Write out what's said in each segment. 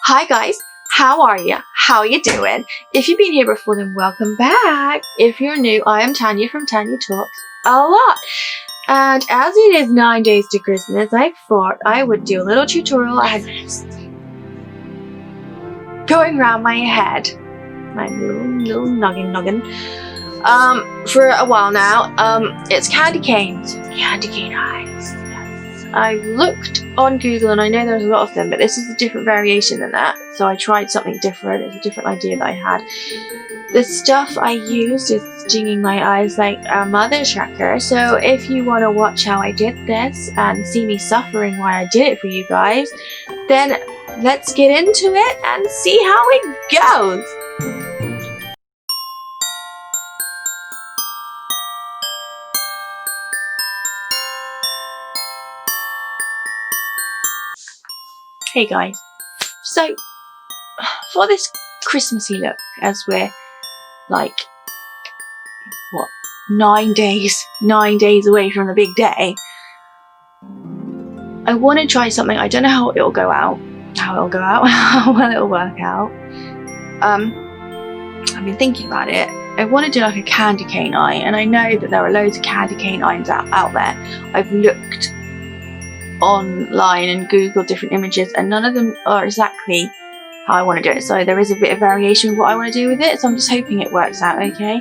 Hi guys, how are you? How you doing? If you've been here before, then welcome back. If you're new, I am Tanya from Tanya Talks a Lot. And as it is 9 days to Christmas, I thought I would do a little tutorial. I had going around my head, my little noggin, for a while now. It's candy canes, candy cane eyes. Yes. I looked on Google and I know there's a lot of them, but this is a different variation than that. So I tried something different. It's a different idea that I had. The stuff I used is stinging my eyes like a mother trucker. So if you want to watch how I did this and see me suffering while I did it for you guys, then let's get into it and see how it goes. Hey guys, so for this Christmassy look, as we're like, what, 9 days away from the big day, I want to try something. I don't know how it'll go out, how well it'll work out. I've been thinking about it. I want to do like a candy cane eye, and I know that there are loads of candy cane eyes out there. I've looked online and Googled different images, and none of them are exactly how I want to do it. So there is a bit of variation with what I want to do with it. So I'm just hoping it works out okay.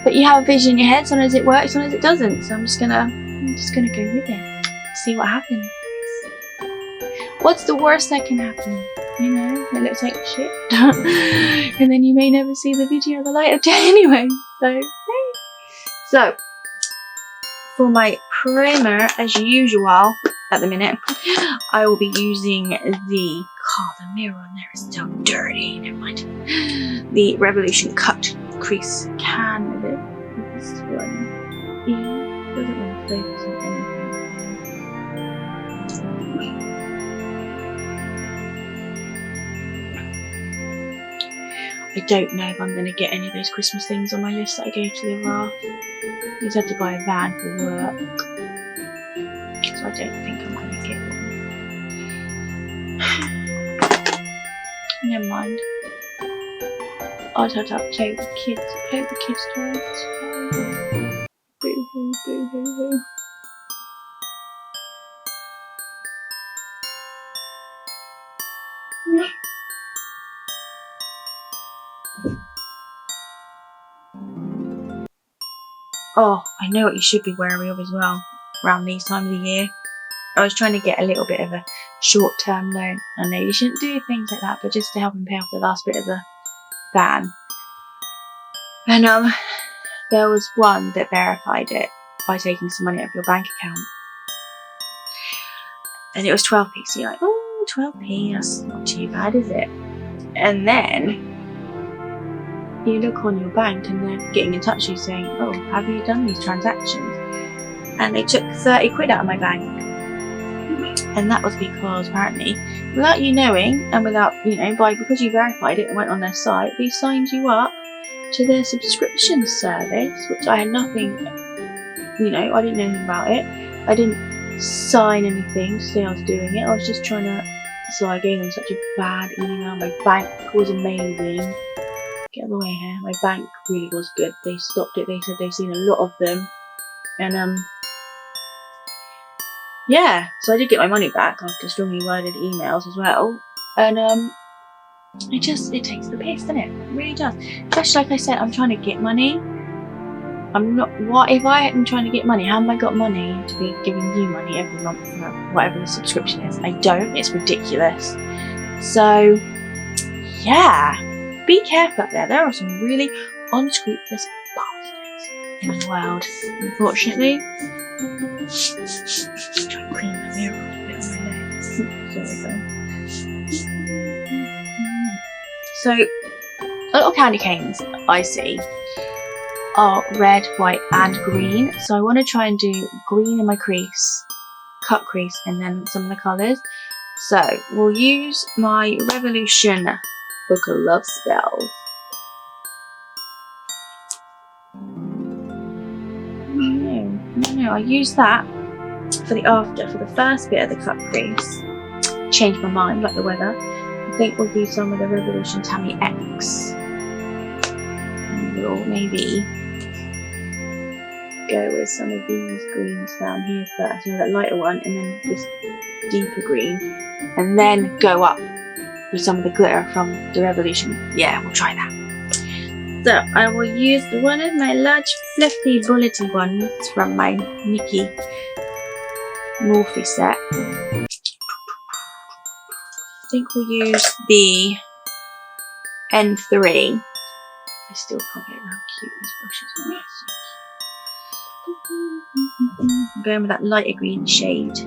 But you have a vision in your head. Sometimes it works, sometimes it doesn't. So I'm just gonna go with it. See what happens. What's the worst that can happen? You know, it looks like shit. And then you may never see the video of the light of day anyway. So, hey. So, for my primer, as usual, at the minute, I will be using the mirror on there is so dirty. Never mind. The Revolution Cut Crease Canvas. This one. Yeah, doesn't want to focus on anything. I don't know if I'm going to get any of those Christmas things on my list that I go to the Raft. I just had to buy a van for work, so I don't think I'm going to get one. Never mind. I'll just have to play with the kids. Play with the kids' toys. Boo hoo, boo hoo hoo. Oh, I know what you should be wary of as well around these times of year. I was trying to get a little bit of a short-term loan. I know you shouldn't do things like that, but just to help him pay off the last bit of the van. And there was one that verified it by taking some money out of your bank account. And it was 12p, so you're like, oh, 12p, that's not too bad, is it? And then you look on your bank and they're getting in touch with you saying, oh, have you done these transactions? And they took 30 quid out of my bank. And that was because apparently, without you knowing, and without, because you verified it and went on their site, they signed you up to their subscription service, which I had nothing, I didn't know anything about it. I didn't sign anything to say I was doing it. I was just trying to, so I gave them such a bad email. My bank was amazing. Get away here. My bank really was good. They stopped it. They said they've seen a lot of them. And yeah, so I did get my money back after strongly worded emails as well. And it takes the piss, doesn't it? It really does. Especially like I said, I'm trying to get money. If I am trying to get money, how have I got money to be giving you money every month for whatever the subscription is? I don't. It's ridiculous. So yeah, be careful out there. There are some really unscrupulous bastards in the world, unfortunately. I'm trying to clean my mirror off a bit on my leg. Sorry, so, little candy canes I see are red, white and green. So I want to try and do green in my crease, cut crease, and then some of the colours. So we'll use my Revolution Book of Love Spells. No, I use that for the first bit of the cut crease. Change my mind like the weather. I think we'll do some of the Revolution Tammy X. And we'll maybe go with some of these greens down here first. So that lighter one, and then this deeper green. And then go up with some of the glitter from the Revolution. Yeah, we'll try that. So I will use one of my large fluffy bullety ones from my Nikki Morphe set. I think we'll use the N3. I still can't get how cute these brushes are. So cute. I'm going with that lighter green shade.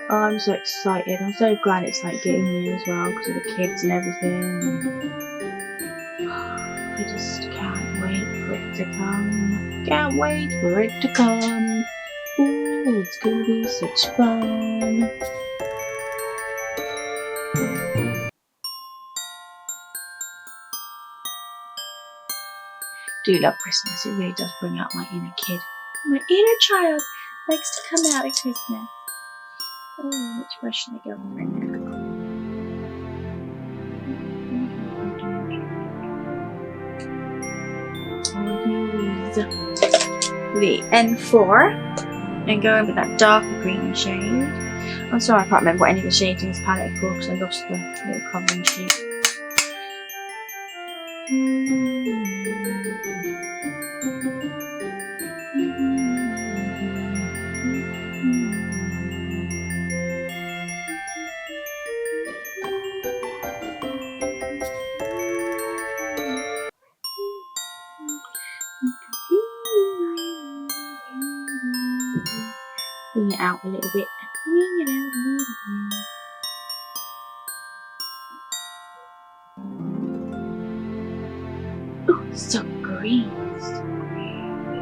Oh, I'm so excited. I'm so glad it's like getting there as well because of the kids and everything. I just can't wait for it to come. Can't wait for it to come. Ooh, it's gonna be such fun. I do love Christmas. It really does bring out my inner kid. My inner child likes to come out at Christmas. Oh, which brush should I go for now? I'll use the N4 and go in with that darker green shade. I'm sorry I can't remember what any of the shades in this palette are called because I lost the little covering sheet. Bring it out a little bit. Bring it out a little bit. Oh, so green. So green.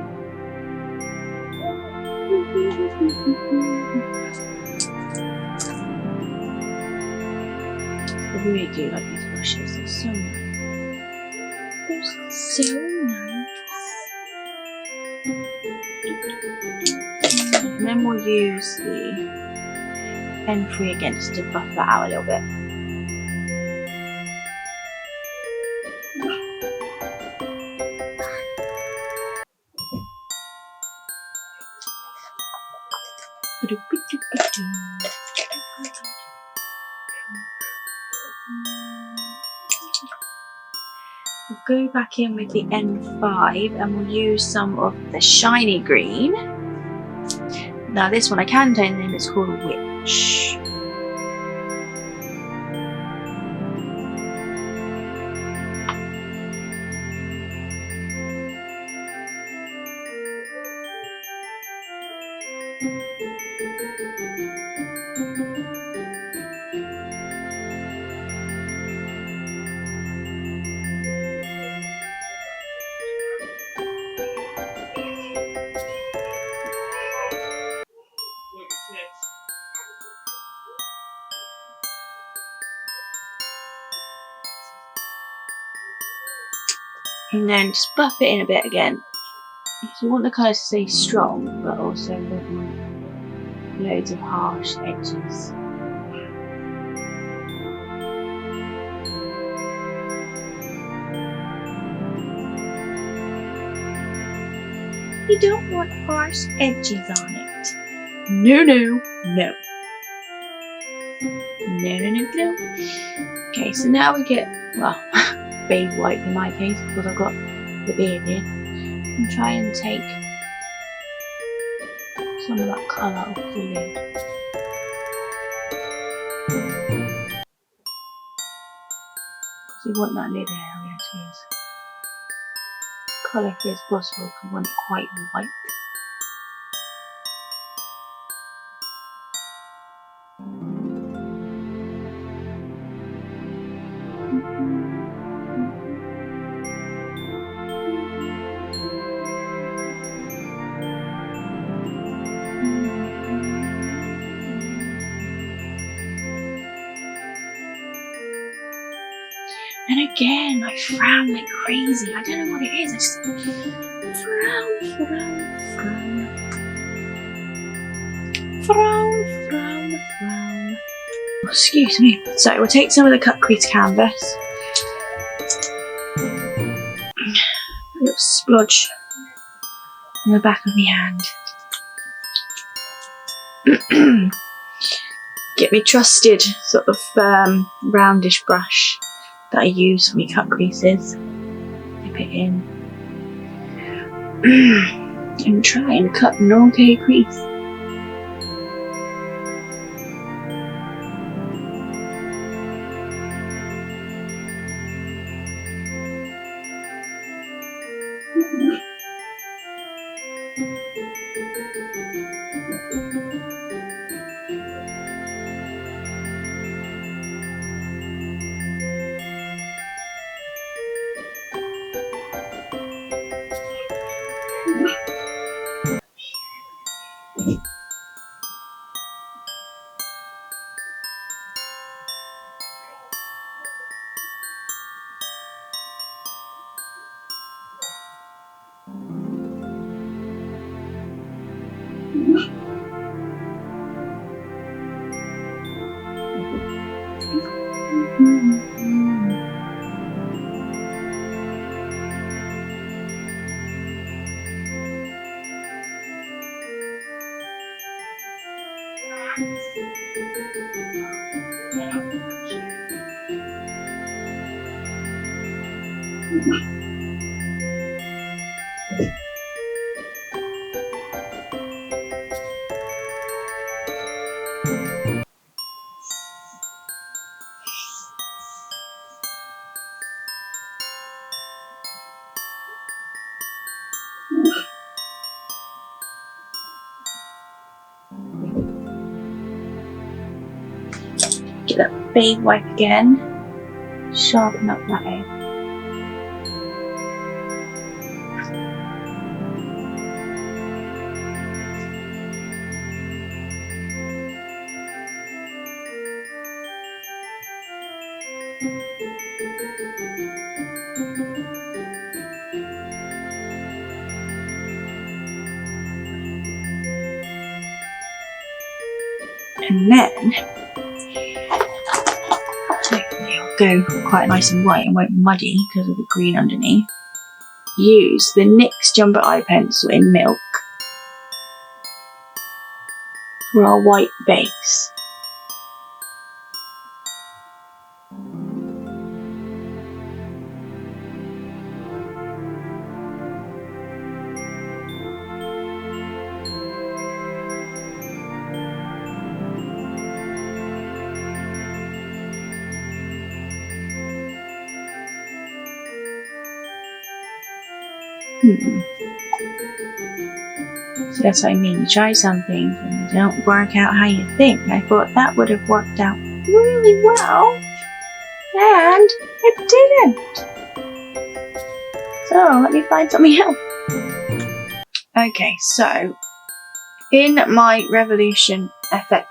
I really do like these brushes. They're so nice. They're so nice. And then we'll use the N3 again just to buff that out a little bit. We'll go back in with the N5 and we'll use some of the shiny green. Now this one I can tell you the name, it's called Witch. And then just buff it in a bit again. You want the colours to stay strong, but also don't want loads of harsh edges. You don't want harsh edges on it. No, no, no. No, no, no, no. Okay, so now we get, well, baby white in my case because I've got the beard here. And try and take some of that colour off the lid. Because you want that lid area to be as colourful as possible because you want it quite white. And again, I frown like crazy. I don't know what it is. I just frown. Excuse me. So we'll take some of the cut crease canvas. A little splodge on the back of my hand. Get me trusted sort of roundish brush that I use for my cut creases. Dip it in. And try and cut an okay crease. Get that baby wipe again. Sharpen up that edge. And then it'll go quite nice and white and won't be muddy because of the green underneath. Use the NYX Jumbo Eye Pencil in Milk for our white base. So that's what I mean. You try something and they don't work out how you think. I thought that would have worked out really well, and it didn't. So let me find something else. Okay, so in my Revolution FX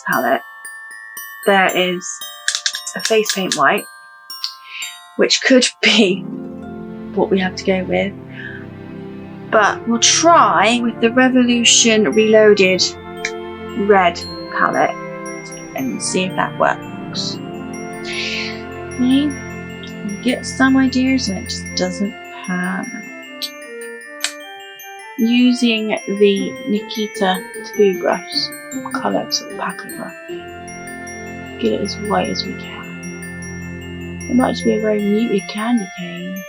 palette, there is a face paint white, which could be what we have to go with, but we'll try with the Revolution Reloaded red palette and see if that works. Okay, you get some ideas and it just doesn't pan out. Using the Nikita 2 brush colour sort of packer brush, get it as white as we can. It might just be a very muted candy cane.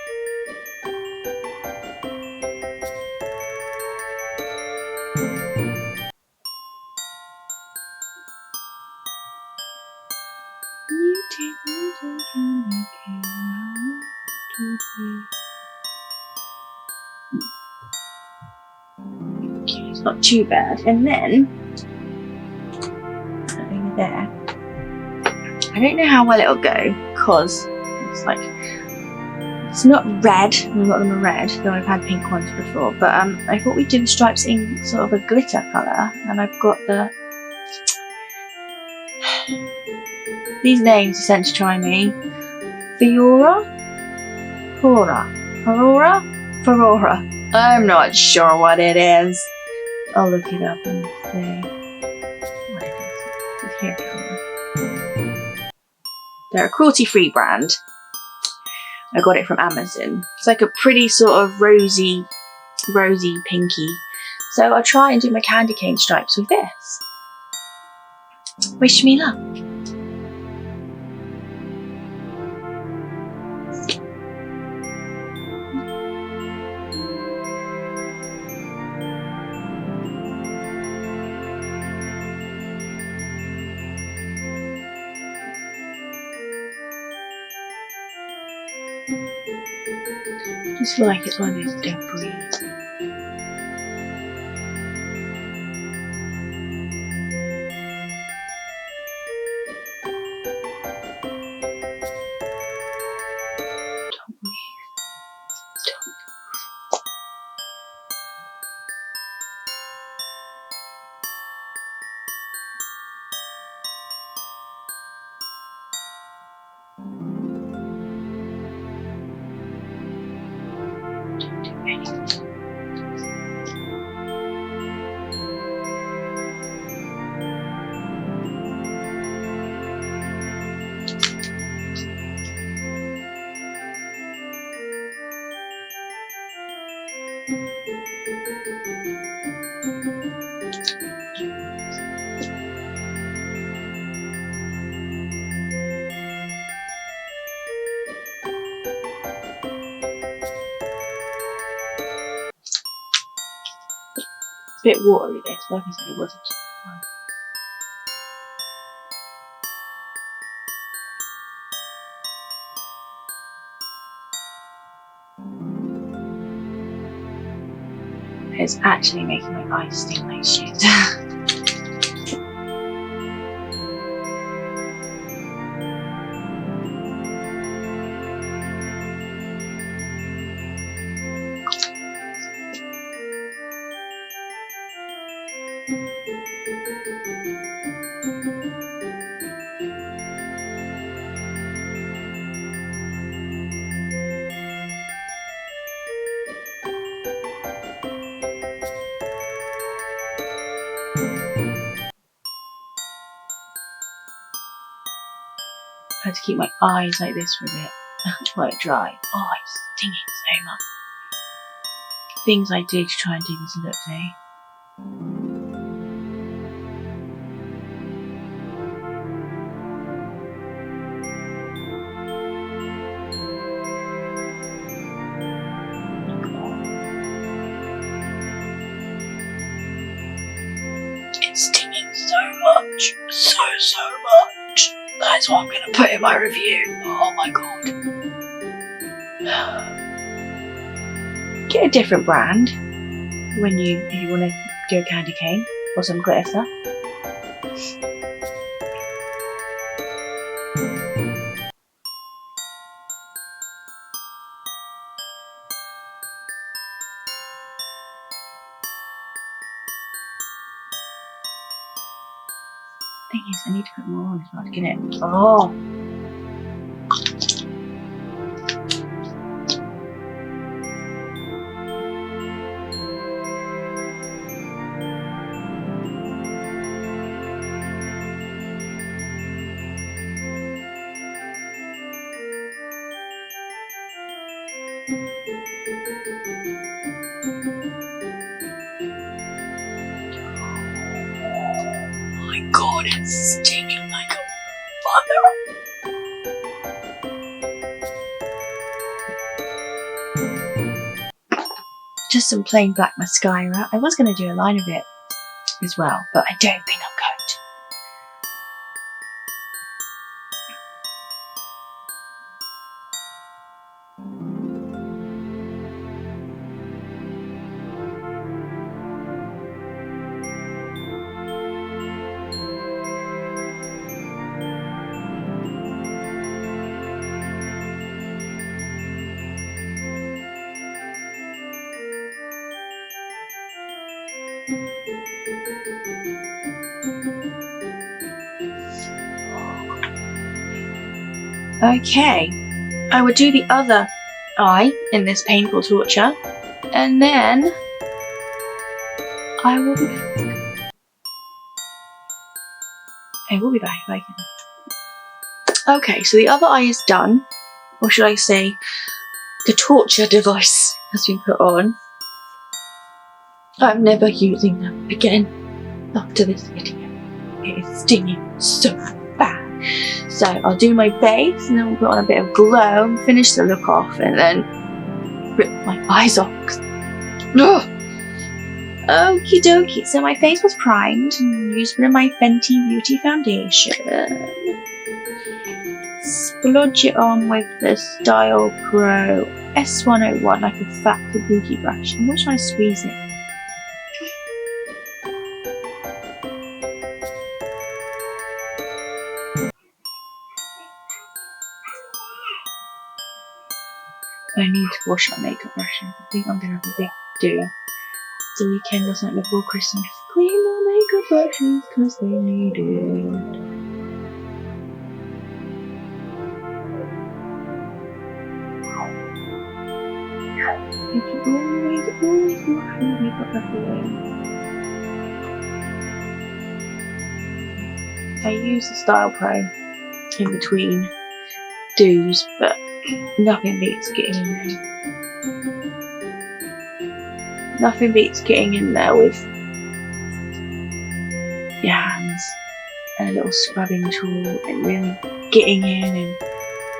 Okay, it's not too bad. And then over there, I don't know how well it'll go because it's like, it's not red. A lot of them are red, though I've had pink ones before. But I thought we'd do the stripes in sort of a glitter colour, and I've got the These names are sent to try me. Fiora? Aurora? I'm not sure what it is. I'll look it up and see what it is. It's here, camera. They're a cruelty-free brand. I got it from Amazon. It's like a pretty sort of rosy pinky. So I'll try and do my candy cane stripes with this. Wish me luck. Just like it's one of those debris. A bit watery this, like I said, it wasn't fun. It's actually making my eyes sting like shit. I had to keep my eyes like this for a bit while it dried. Oh, it's stinging so much. Things I do to try and do this look, eh? It's stinging so much. So much. That's what I'm going to put in my review. Oh my god. Get a different brand if you want to do a candy cane or some glitter stuff. Thing is, I need to put more on as well to get it. Oh. My god, it's stinging like a mother. Just some plain black mascara. I was going to do a line of it as well, but I don't think I'm going to. Okay, I would do the other eye in this painful torture, and then I will be back. I will be back if I can. Okay, so the other eye is done, or should I say, the torture device has been put on. I'm never using them again after this video. It is stinging so bad. So I'll do my base, and then we'll put on a bit of glow and finish the look off, and then rip my eyes off. Ugh. Okie dokie, so my face was primed and used one of my Fenty Beauty foundation. Splodge it on with the Style Pro S101 like a fat kabuki brush. And what should I squeeze it? I need to wash my makeup brush. I think I'm gonna have a big do. The weekend or something before Christmas. Clean my makeup brushes because they need it. You can always wash your makeup brush away. I use the Style Pro in between do's, but nothing beats getting in there. Nothing beats getting in there with your hands and a little scrubbing tool and really getting in and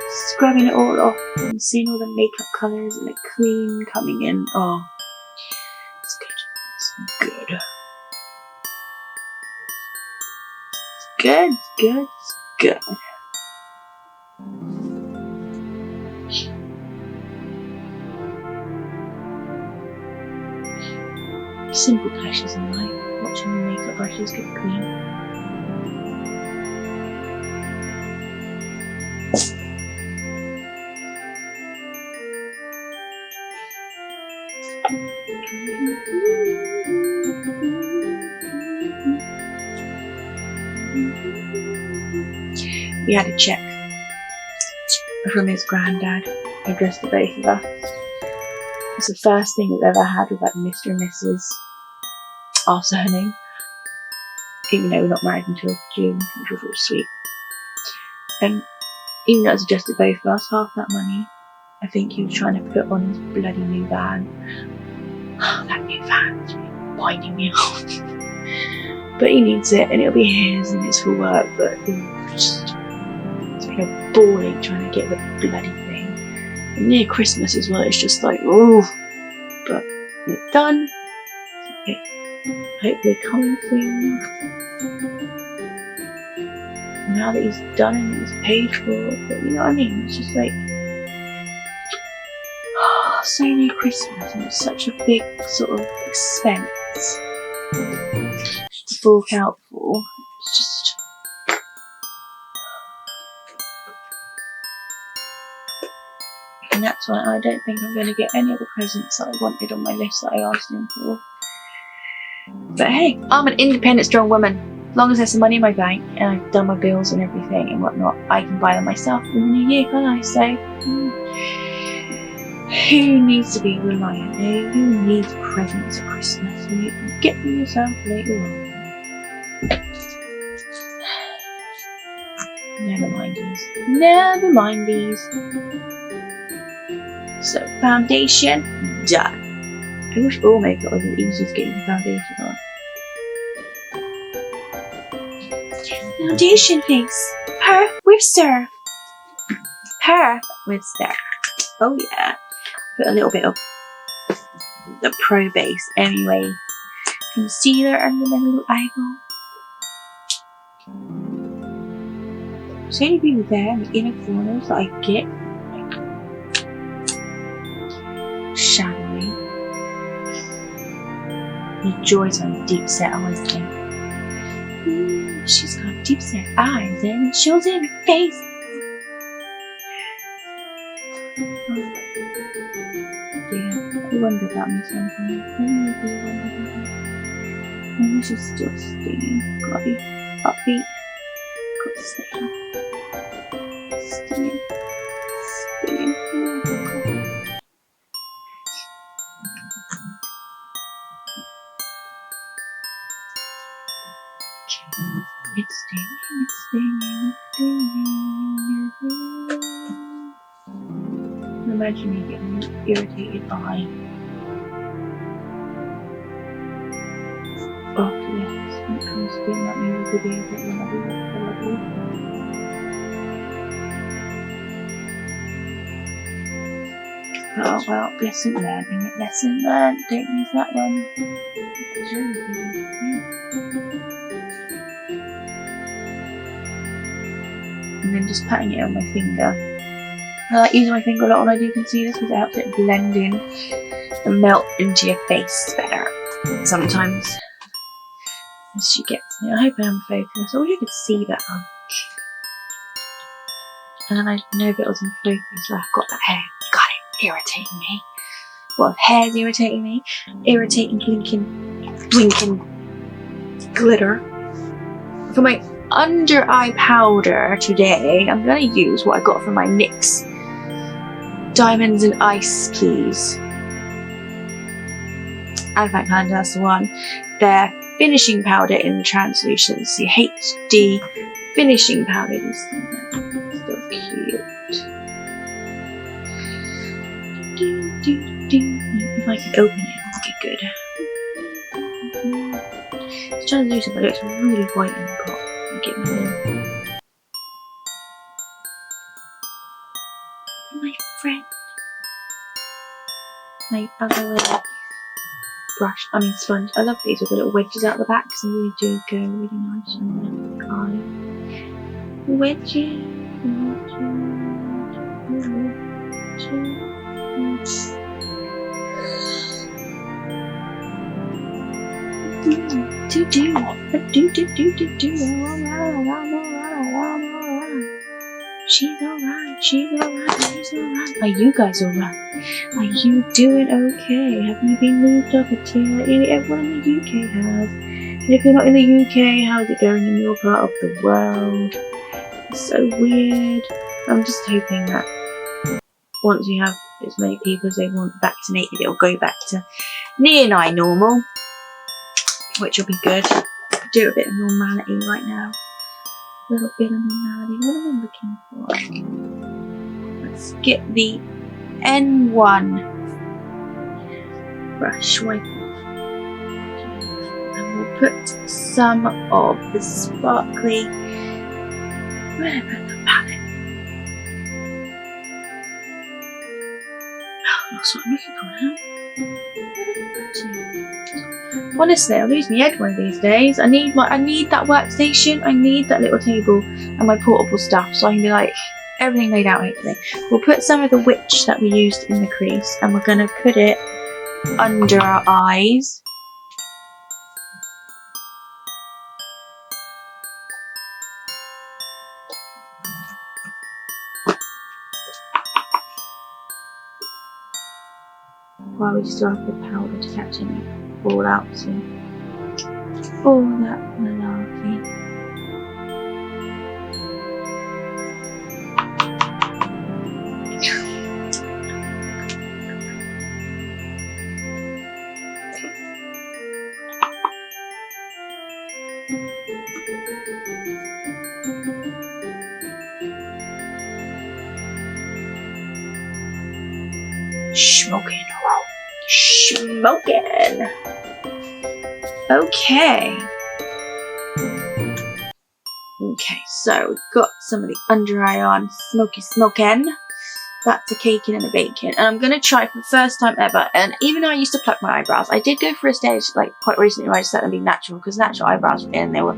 scrubbing it all off and seeing all the makeup colours and the clean coming in. Oh, it's good. It's good. It's good. It's good. Simple pleasures in life, watching the makeup brushes get clean. We had a check from his granddad, addressed to both of us. It's the first thing we've ever had with like Mr. and Mrs. our surname, even though we're not married until June, which was really sweet. And even though it's adjusted both of us, half that money I think he was trying to put on his bloody new van. That new van is really winding me up. But he needs it, and it'll be his, and it's for work, but it's been a ball ache trying to get the bloody thing. And near Christmas as well, it's just like, oh, but it's done. Okay. Hopefully coming soon. Now that he's done and he's paid for, but you know what I mean? It's just like, so near Christmas, and it's such a big sort of expense to fork out for. It's just, and that's why I don't think I'm going to get any of the presents that I wanted on my list that I asked him for. But hey, I'm an independent, strong woman. As long as there's some money in my bank and I've done my bills and everything and whatnot, I can buy them myself in the new year, can't I? So, who needs to be reliant? Who needs presents at Christmas when you can get them yourself later on? Never mind these. Never mind these. So, foundation, done. I wish all makeup was as easy as getting the foundation on. Foundation face. Her with serve. Her with serve. Oh yeah. Put a little bit of the Pro base anyway. Concealer under my little eyeball. So only people there in the inner corners that I get shadowy. He enjoys my deep set eyes then. She's got deep set eyes and it shows in her face. Yeah, I wonder about me sometimes. I really do wonder about me. Maybe she's still stinging. Gotta be upbeat. Got to stay up. Stinging. It's stinging, it's stinging, it's stinging. Imagine me getting an irritated eye. After this, when it comes to doing that new video that when I do oh well, lesson learned, isn't it? Lesson learned, don't use that one. And then just patting it on my finger. I like using my finger a lot when I do concealers because it helps it blend in and melt into your face better. Sometimes as she gets me, I hope I am focused. I wish I could see better. And then I know if it was in focus, so I've got that hair. God, it's irritating me. Well, hair's irritating me. Irritating, blinking glitter. For my under eye powder today, I'm going to use what I got from my NYX Diamonds and Ice Keys. And in fact, that's the one. Their finishing powder in translucency. HD finishing powder. You see that? So cute. If I can open it, it'll be good. It's translucent, but it looks really white in the pot. I'll get my little. My friend. My other little brush, sponge. I love these with the little wedges out the back because they really do go really nice on the eye. Wedges. She's alright. Are you guys alright? Are you doing okay? Have you been moved up a tier like everyone in the UK has? And if you're not in the UK, how's it going in your part of the world? It's so weird. I'm just hoping that once we have as many people as they want vaccinated, it'll go back to near normal, which will be good. Do a bit of normality right now. A little bit of normality. What am I looking for? Let's get the N1 brush wipe off. And we'll put some of the sparkly. Where did I put the palette? Oh, that's what I'm looking for now. Honestly, I'll lose my head one of these days. I need that workstation. I need that little table and my portable stuff so I can be like everything laid out hopefully. We'll put some of the witch that we used in the crease and we're gonna put it under our eyes. While we still have the powder to catch any fallout soon. All that malarkey. Smoking. Okay, so we've got some of the under eye on, smoking. That's a caking and a baking, and I'm gonna try for the first time ever. And even though I used to pluck my eyebrows, I did go for a stage like quite recently where I just let them be natural because natural eyebrows were in. They were,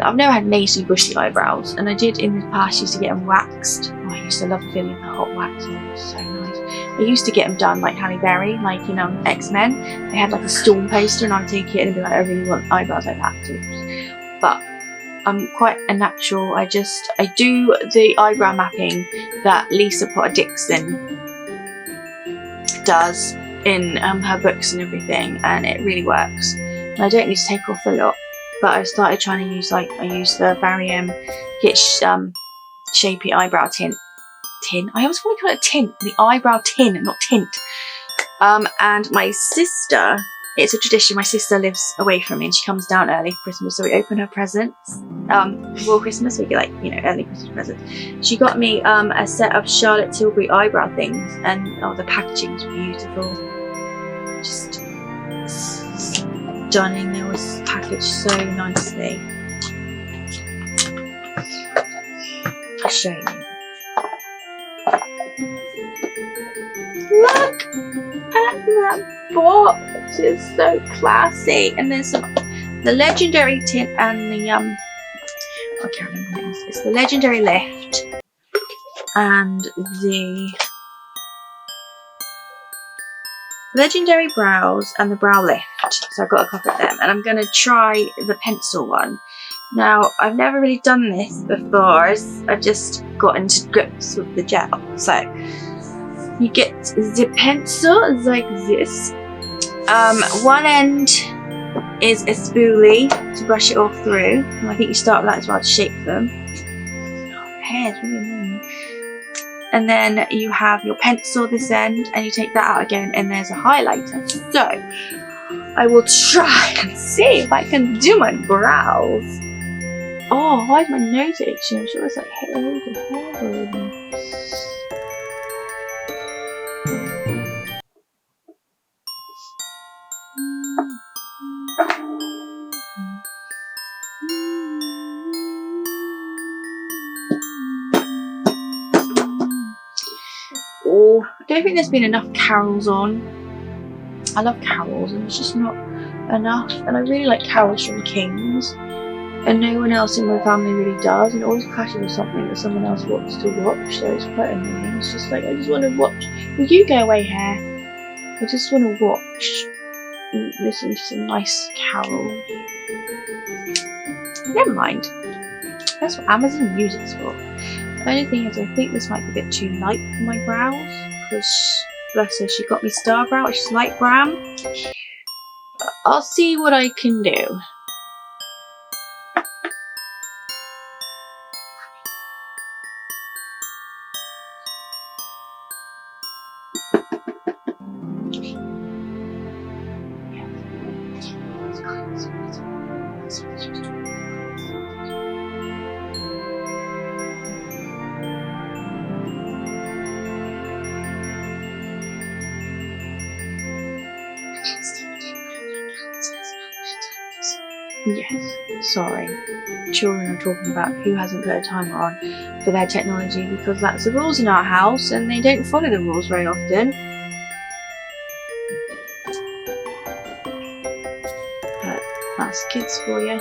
I've never had nasty bushy eyebrows, and I did in the past used to get them waxed. Oh, I used to love the feeling of the hot wax. Oh, it was so nice. I used to get them done like Halle Berry, like X-Men. They had like a storm poster, and I would take it and be like, I really want eyebrows like that too. But I'm quite a natural. I do the eyebrow mapping that Lisa Potter Dixon does in her books and everything, and it really works. And I don't need to take off a lot, but I started trying to use I use the grwm Shapey eyebrow tin. I always want to call it tint, the eyebrow tin, not tint. And my sister it's a tradition. My sister lives away from me and she comes down early for Christmas, so we open her presents. For Christmas, we get like, you know, early Christmas presents. She got me a set of Charlotte Tilbury eyebrow things, and the packaging was beautiful. Just stunning. They was packaged so nicely. I'll show you. Look at that box. It's so classy. And there's the legendary tint and the I can't remember what it is. It's the legendary lift and the legendary brows and the brow lift. So I've got a couple of them, and I'm going to try the pencil one. Now, I've never really done this before. I've just got into grips with the gel. So you get the pencil like this. One end is a spoolie to brush it all through. And I think you start with that as well to shape them. Oh, hair's really annoying. And then you have your pencil this end, and you take that out again, and there's a highlighter. So I will try and see if I can do my brows. Oh, why is my nose itching? I'm sure it's like hair. Oh, I don't think there's been enough carols on. I love carols, and it's just not enough. And I really like carols from Kings, and no one else in my family really does. And it always clashes with something that someone else wants to watch, so it's quite annoying. It's just like, I just want to watch. Will you go away, hair? I just want to watch and listen to some nice carols. Never mind. That's what Amazon Music's for. The only thing is, I think this might be a bit too light for my brows, because bless her, she got me star brow, which is light brown. But I'll see what I can do. Yes, sorry. Children are talking about who hasn't put a timer on for their technology, because that's the rules in our house and they don't follow the rules very often. But that's kids for you.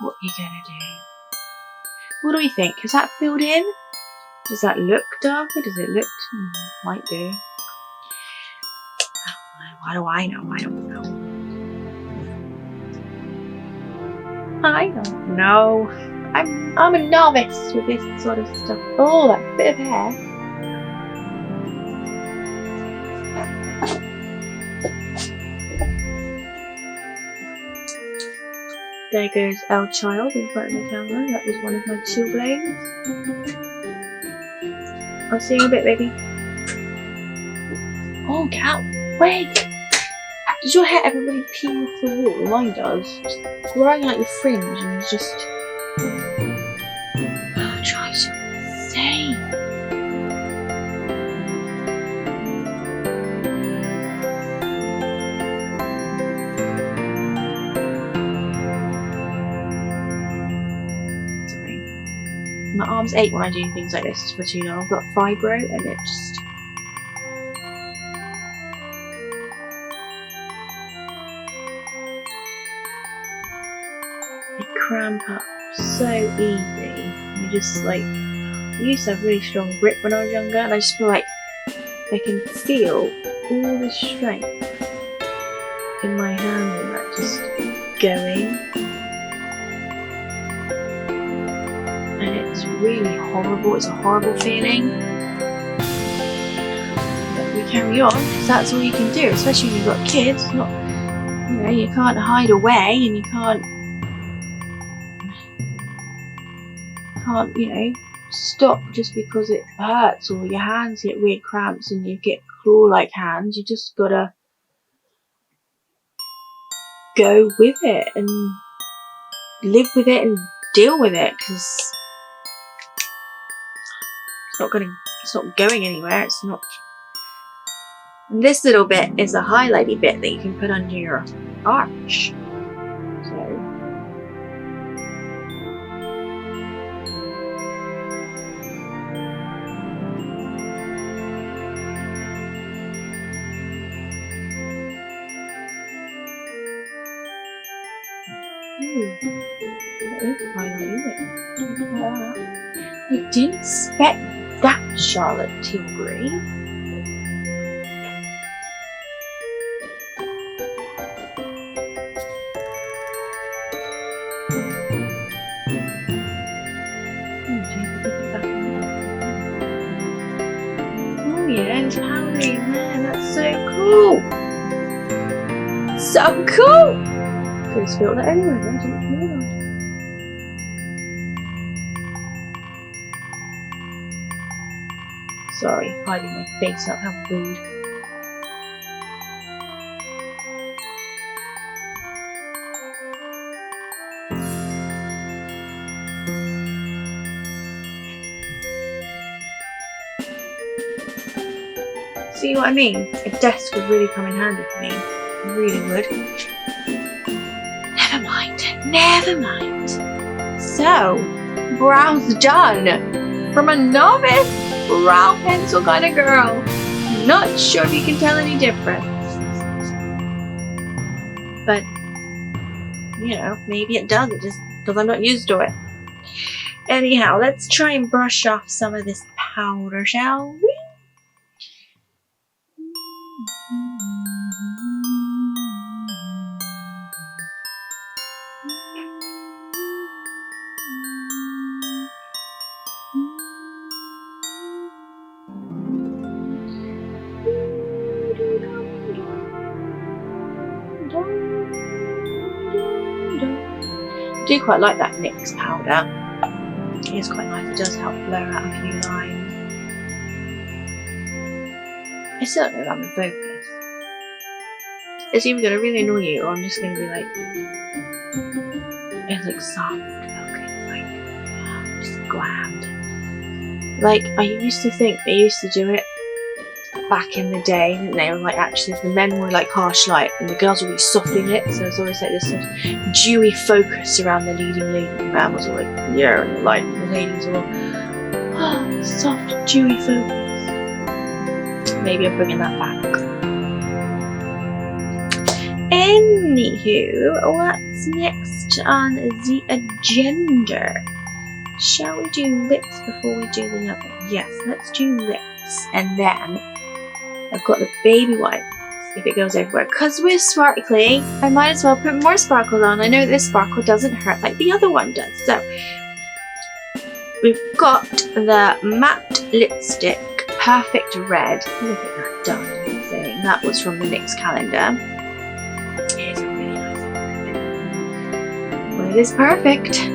What are you gonna do? What do we think? Has that filled in? Does that look darker? Does it look... might do. Why do I know? I don't know. I don't know. I'm a novice with this sort of stuff. Oh, that bit of hair. There goes our child in front of the camera. That was one of my chill blades. I'll see you in a bit, baby. Oh, get out. Wait! Does your hair ever really peel off the wall? Mine does. It's growing out your fringe and it's just... oh, it drives you insane. Sorry. My arms ache when I do things like this for too long. I've got fibro and it just... cramp up so easy. You just like, I used to have really strong grip when I was younger, and I just feel like I can feel all the strength in my hand and that just going, and it's really horrible. It's a horrible feeling, but we carry on because that's all you can do, especially when you've got kids. It's not, you know, you can't hide away and you can't, you know, stop just because it hurts or your hands get weird cramps and you get claw-like hands. You just gotta go with it and live with it and deal with it, because it's not going anywhere. It's not. And this little bit is a highlighty bit that you can put under your arch. So that is highlighting it. I didn't expect that, Charlotte Tilbury. Oh yeah, it's powdery, man, that's so cool! So cool! Could have spilled that anyway, I didn't realise. Sorry, hiding my face up, how rude. See what I mean? A desk would really come in handy for me. It really would. Never mind. Never mind. So, brows done. From a novice brow pencil kind of girl. Not sure if you can tell any difference. But, you know, maybe it does. It just because I'm not used to it. Anyhow, let's try and brush off some of this powder, shall we? I do quite like that NYX powder. It is quite nice. It does help blur out a few lines. I still don't know if I'm in focus. It's either going to really annoy you or I'm just going to be like, it looks soft focus, like just glammed. Like I used to think they used to do it back in the day, didn't they? Like actually the men were like harsh light and the girls were really softly lit, so it's always like this sort of dewy focus around the leading lady. The man was all like, yeah, and the light, and the ladies were all soft, dewy focus. Maybe I'm bringing that back. Anywho, what's next on the agenda? Shall we do lips before we do the other? Yes, let's do lips, and then I've got the baby wipes if it goes everywhere. Because we're sparkly, I might as well put more sparkle on. I know this sparkle doesn't hurt like the other one does. So, we've got the matte lipstick, Perfect Red. Look at that darling thing. That was from the NYX calendar. It is a really nice one. Well, it is perfect.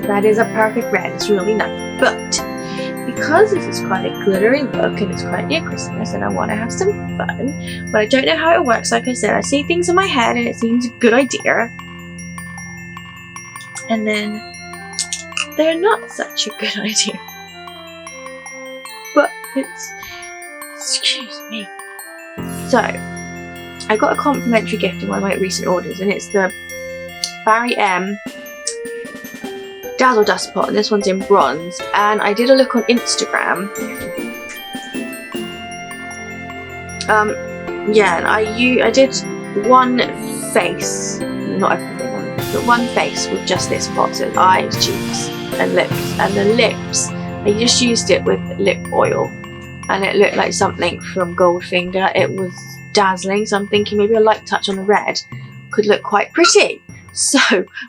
That is a perfect red. It's really nice. But because this is quite a glittery look and it's quite near Christmas and I want to have some fun, but I don't know how it works. Like I said, I see things in my head and it seems a good idea, and then they're not such a good idea. But it's, excuse me. So I got a complimentary gift in one of my recent orders, and it's the Barry M Dazzle Dust Pot, and this one's in bronze. And I did a look on Instagram. Yeah, and I did one face, not everything, but one face with just this pot, so eyes, cheeks, and lips. And the lips, I just used it with lip oil, and it looked like something from Goldfinger. It was dazzling, so I'm thinking maybe a light touch on the red could look quite pretty. So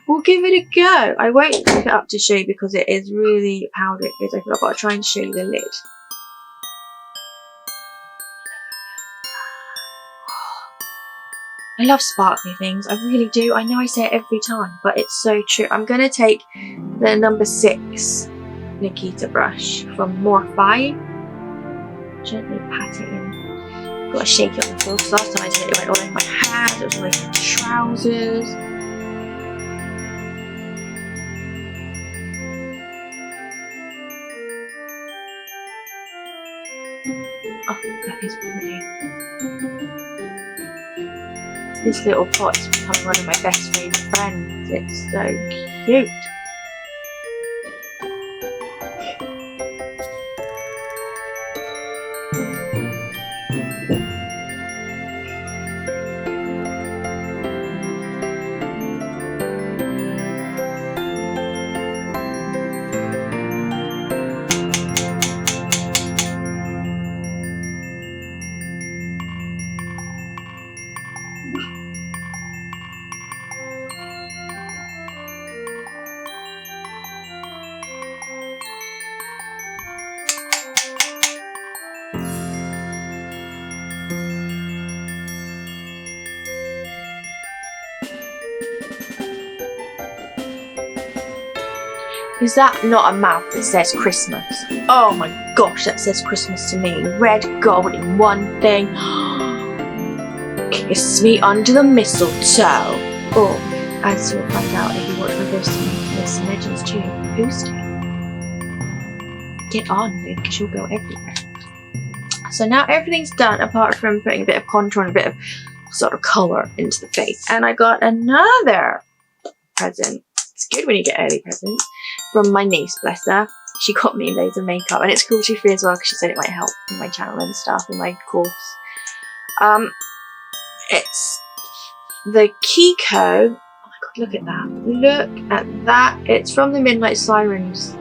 we'll give it a go. I won't pick it up to show you because it is really powdery. I've got to try and show you the lid. I love sparkly things, I really do. I know I say it every time, but it's so true. I'm going to take the number 6 Nikita brush from Morphe. Gently pat it in. Got to shake it on the floor because last time I did it, it went all over my hands, it was all over my trousers. Oh, that is pretty. This little pot is becoming one of my best favourite friends. It's so cute. Is that not a mouth that says Christmas? Oh my gosh, that says Christmas to me. Red gold in one thing. Kiss me under the mistletoe. Or, as you'll find out if you watch my Ghosts and Legends too, boosting. Get on, Lid, because you'll go everywhere. So now everything's done apart from putting a bit of contour and a bit of sort of colour into the face. And I got another present. It's good when you get early presents from my niece, bless her. She got me loads of makeup, and it's cruelty free as well because she said it might help in my channel and stuff in my course. It's the Kiko. Oh my god, look at that! Look at that! It's from the Midnight Sirens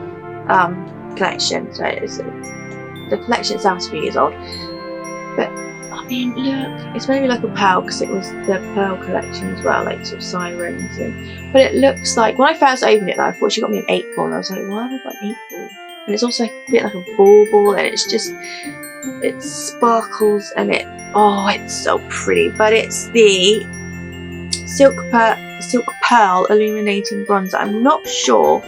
collection. So it's the collection itself is a few years old, but I mean, look, it's maybe like a pearl because it was the pearl collection as well, like sort of sirens. But it looks like, when I first opened it though, I thought she got me an 8 ball, and I was like, why have I got an 8 ball? And it's also a bit like a ball, and it's just, it sparkles, and it's so pretty. But it's the Silk Pearl Illuminating Bronzer. I'm not sure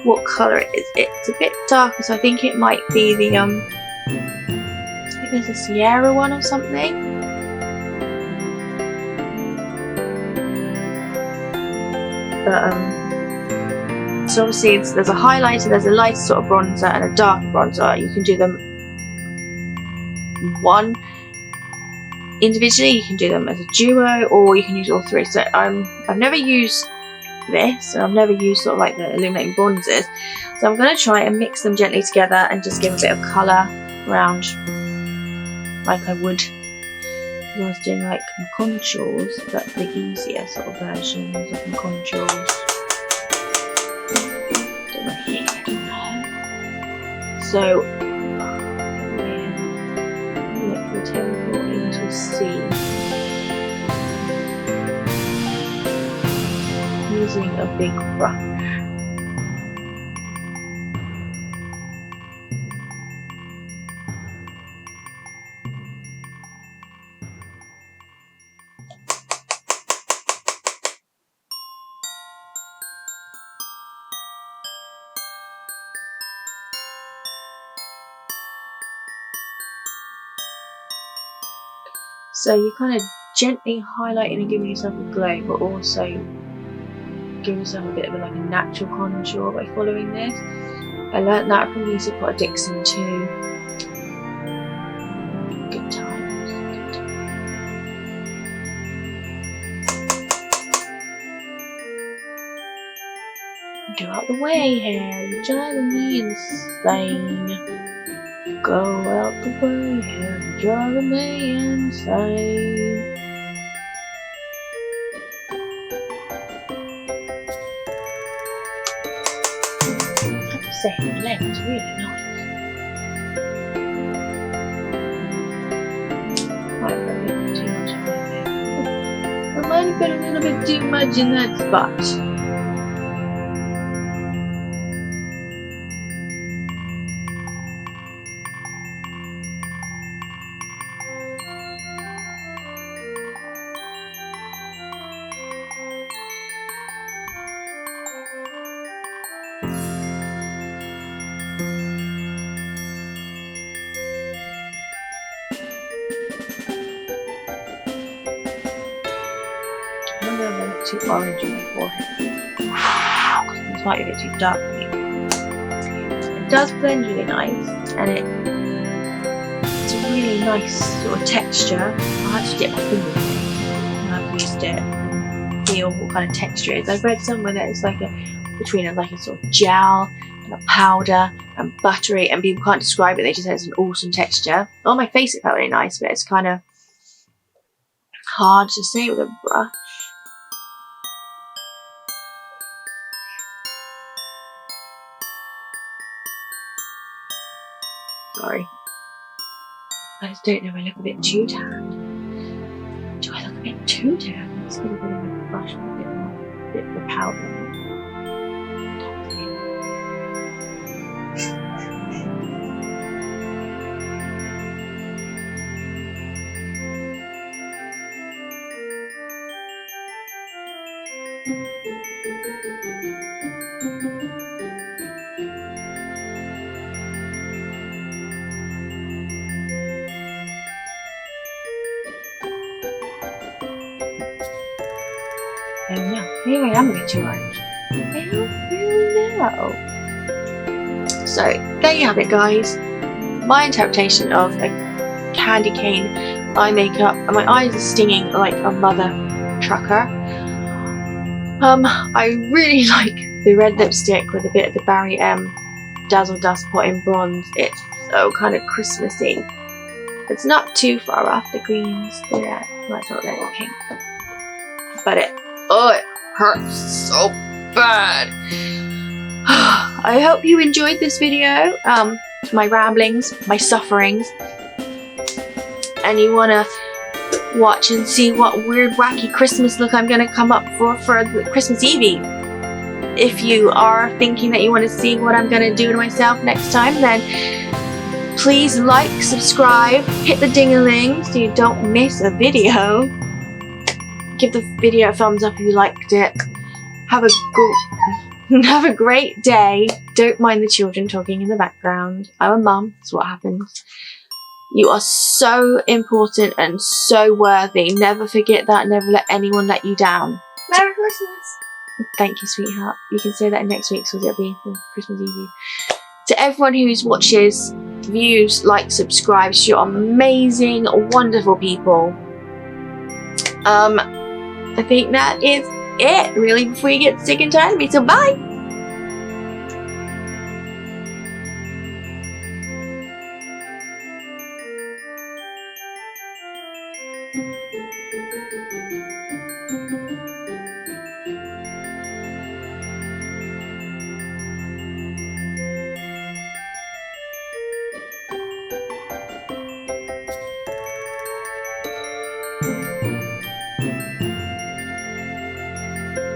what colour it is. It's a bit darker, so I think it might be the I think there's a Sierra one or something. But so obviously there's a highlighter, there's a lighter sort of bronzer, and a darker bronzer. You can do them one individually, you can do them as a duo, or you can use all three. So I've never used this, and I've never used sort of like the illuminating bronzers, so I'm going to try and mix them gently together and just give a bit of colour around like I would if I was doing like my contours, but the easier sort of versions of my contours. Don't know here, I don't know. So make the temple into C using a big brush. So you're kind of gently highlighting and giving yourself a glow, but also giving yourself a bit of like a natural contour by following this. I learnt that from Lisa Potter Dixon too. Good times. Go out the way here, you're driving me insane. Go out the way here, you're driving me insane. I have to say, the blend's really nice. Might have put a little too much in there. I might have put a little bit too much in that spot. I'm going to too orange in my forehead. It's might be a bit too dark for you. It does blend really nice, and it's a really nice sort of texture. I have to dip my finger in it, and I've used it and feel what kind of texture it is. I've read somewhere that it's like between a sort of gel and a powder and buttery, and people can't describe it. They just say it's an awesome texture. On my face it felt really nice, but it's kind of hard to say with a brush. Sorry. I just don't know if I look a bit too tan. Do I look a bit too tan? Let's get a bit of a brush with a bit of powder. No, maybe I am a bit too orange. I don't really know. So, there you have it, guys. My interpretation of a candy cane eye makeup, and my eyes are stinging like a mother trucker. I really like the red lipstick with a bit of the Barry M Dazzle Dust Pot in bronze. It's so kind of Christmassy. It's not too far off the greens. Yeah, well, it's not that pink. But it hurts so bad. I hope you enjoyed this video, my ramblings, my sufferings, and you want to watch and see what weird wacky Christmas look I'm going to come up for the Christmas Eve. If you are thinking that you want to see what I'm going to do to myself next time, then please like, subscribe, hit the ding-a-ling so you don't miss a video. Give the video a thumbs up if you liked it. Have a great day. Don't mind the children talking in the background. I'm a mum, that's what happens. You are so important and so worthy. Never forget that. Never let anyone let you down. Merry Christmas. Thank you, sweetheart. You can say that in next week, so it'll be for Christmas Eve. To everyone who watches, views, likes, subscribes, you're amazing, wonderful people. I think that is it, really, before you get sick and tired of me. So bye!